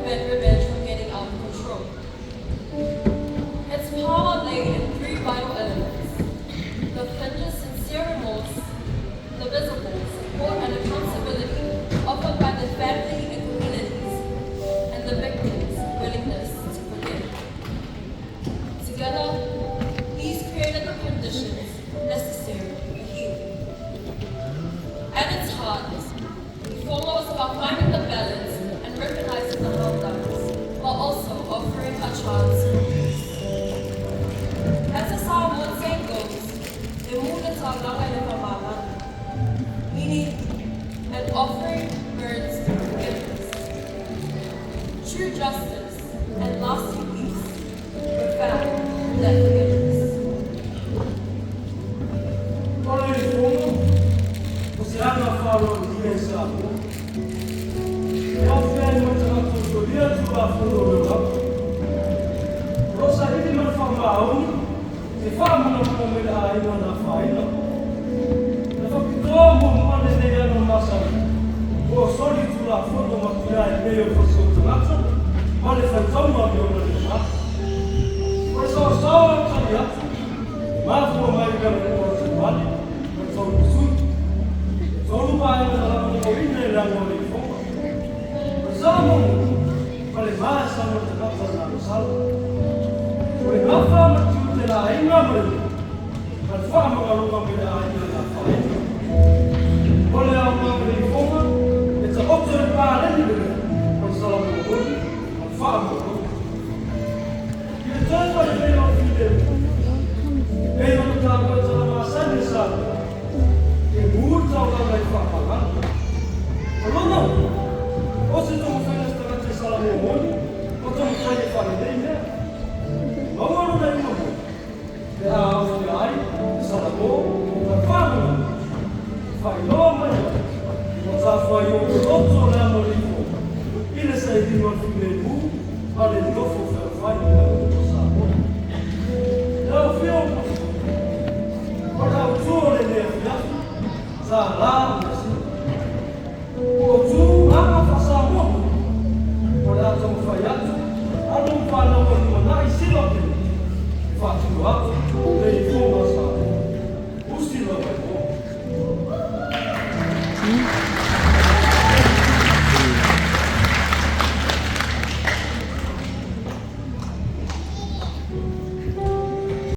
prevent revenge from getting out of control. Its power lay in three vital elements: the offender's sincere remorse, the visible support and accountability offered by the family and communities, and the victim's willingness to forgive. Together, these created the conditions necessary for healing. At its heart, Ifoga was about finding the balance and recognizing the harm done, while also offering a chance for peace. As the Samoan saying goes, "E muna taulanga e whamama," meaning an offering burns through forgiveness. True justice and lasting peace were found in that forgiveness.